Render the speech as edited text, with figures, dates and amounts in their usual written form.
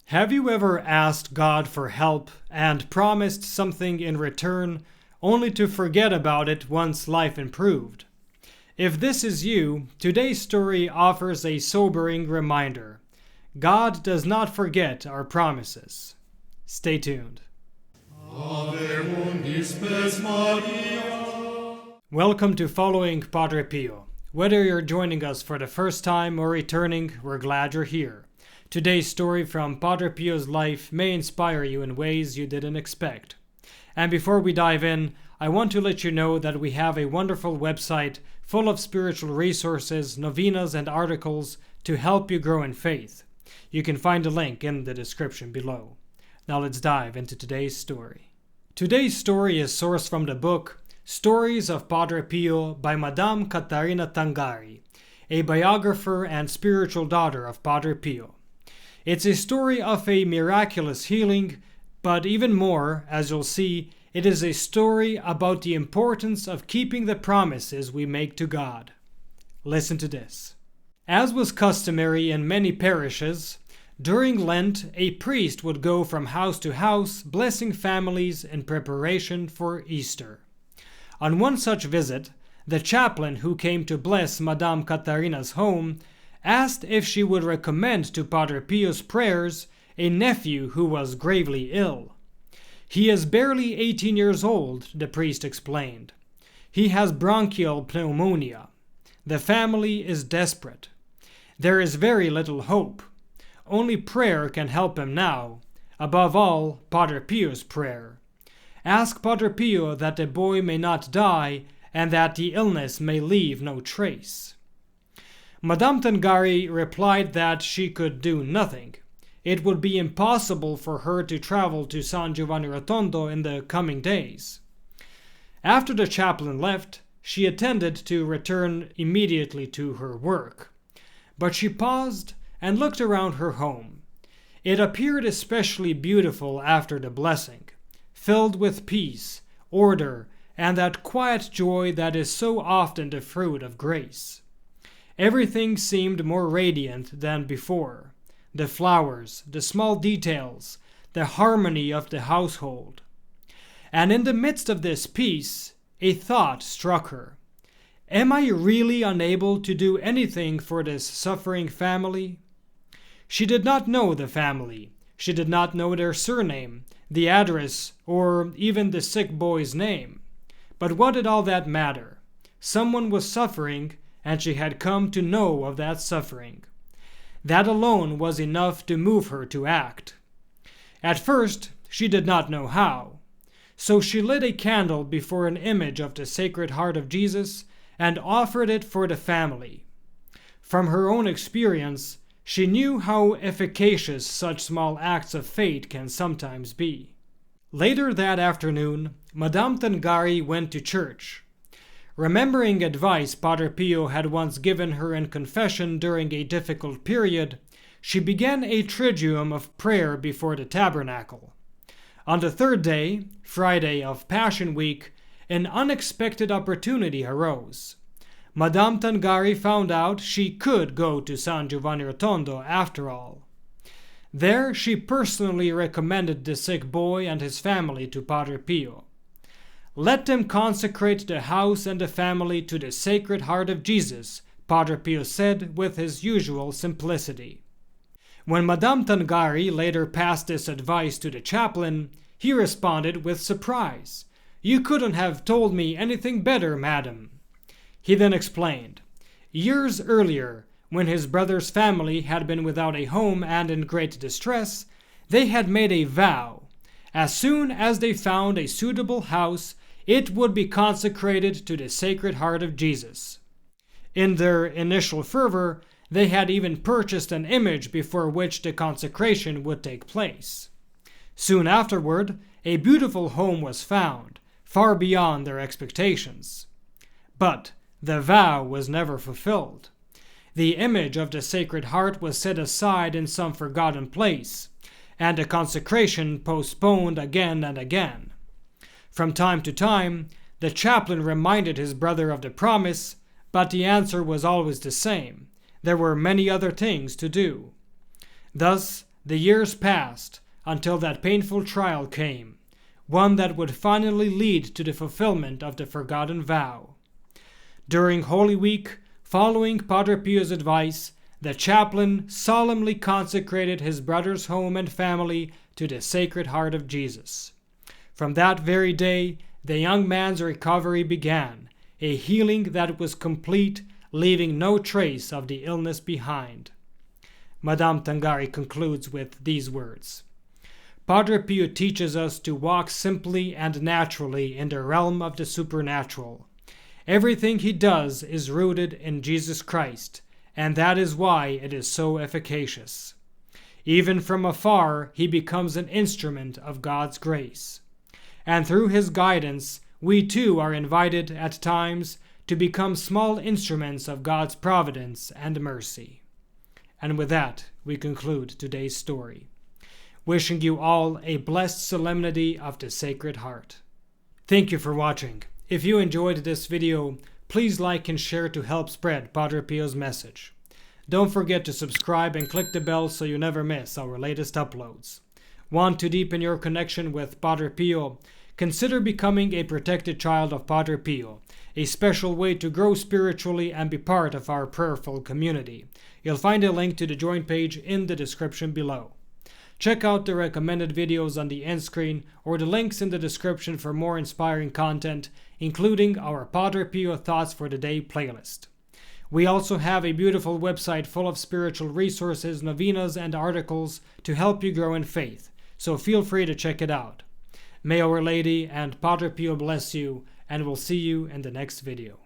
Have you ever asked God for help and promised something in return, only to forget about it once life improved? If this is you, today's story offers a sobering reminder. God does not forget our promises. Stay tuned. Welcome to Following Padre Pio. Whether you're joining us for the first time or returning, we're glad you're here. Today's story from Padre Pio's life may inspire you in ways you didn't expect. And before we dive in, I want to let you know that we have a wonderful website full of spiritual resources, novenas, and articles to help you grow in faith. You can find a link in the description below. Now let's dive into today's story. Today's story is sourced from the book Stories of Padre Pio by Madame Caterina Tangari, a biographer and spiritual daughter of Padre Pio. It's a story of a miraculous healing, but even more, as you'll see, it is a story about the importance of keeping the promises we make to God. Listen to this. As was customary in many parishes, during Lent, a priest would go from house to house, blessing families in preparation for Easter. On one such visit, the chaplain who came to bless Madame Caterina's home asked if she would recommend to Padre Pio's prayers a nephew who was gravely ill. He is barely 18 years old, the priest explained. He has bronchial pneumonia. The family is desperate. There is very little hope. Only prayer can help him now. Above all, Padre Pio's prayer. Ask Padre Pio that the boy may not die and that the illness may leave no trace. Madame Tangari replied that she could do nothing. It would be impossible for her to travel to San Giovanni Rotondo in the coming days. After the chaplain left, she intended to return immediately to her work. But she paused and looked around her home. It appeared especially beautiful after the blessing, filled with peace, order, and that quiet joy that is so often the fruit of grace. Everything seemed more radiant than before. The flowers, the small details, the harmony of the household. And in the midst of this peace, a thought struck her. Am I really unable to do anything for this suffering family? She did not know the family. She did not know their surname, the address, or even the sick boy's name. But what did all that matter? Someone was suffering, and she had come to know of that suffering. That alone was enough to move her to act. At first, she did not know how. So she lit a candle before an image of the Sacred Heart of Jesus and offered it for the family. From her own experience, she knew how efficacious such small acts of faith can sometimes be. Later that afternoon, Madame Tangari went to church. Remembering advice Padre Pio had once given her in confession during a difficult period, she began a triduum of prayer before the tabernacle. On the third day, Friday of Passion Week, an unexpected opportunity arose. Madame Tangari found out she could go to San Giovanni Rotondo after all. There she personally recommended the sick boy and his family to Padre Pio. Let them consecrate the house and the family to the Sacred Heart of Jesus, Padre Pio said with his usual simplicity. When Madame Tangari later passed this advice to the chaplain, he responded with surprise. You couldn't have told me anything better, madam. He then explained. Years earlier, when his brother's family had been without a home and in great distress, they had made a vow. As soon as they found a suitable house, it would be consecrated to the Sacred Heart of Jesus. In their initial fervor, they had even purchased an image before which the consecration would take place. Soon afterward, a beautiful home was found, far beyond their expectations. But the vow was never fulfilled. The image of the Sacred Heart was set aside in some forgotten place, and the consecration postponed again and again. From time to time, the chaplain reminded his brother of the promise, but the answer was always the same. There were many other things to do. Thus, The years passed until that painful trial came, one that would finally lead to the fulfillment of the forgotten vow. During Holy Week, following Padre Pio's advice, the chaplain solemnly consecrated his brother's home and family to the Sacred Heart of Jesus. From that very day, the young man's recovery began, a healing that was complete, leaving no trace of the illness behind. Madame Tangari concludes with these words: Padre Pio teaches us to walk simply and naturally in the realm of the supernatural. Everything he does is rooted in Jesus Christ, and that is why it is so efficacious. Even from afar, he becomes an instrument of God's grace. And through his guidance, we too are invited at times to become small instruments of God's providence and mercy. And with that, we conclude today's story. Wishing you all a blessed solemnity of the Sacred Heart. Thank you for watching. If you enjoyed this video, please like and share to help spread Padre Pio's message. Don't forget to subscribe and click the bell so you never miss our latest uploads. Want to deepen your connection with Padre Pio? Consider becoming a protected child of Padre Pio, a special way to grow spiritually and be part of our prayerful community. You'll find a link to the join page in the description below. Check out the recommended videos on the end screen or the links in the description for more inspiring content, including our Padre Pio Thoughts for the Day playlist. We also have a beautiful website full of spiritual resources, novenas, and articles to help you grow in faith, so feel free to check it out. May Our Lady and Padre Pio bless you, and we'll see you in the next video.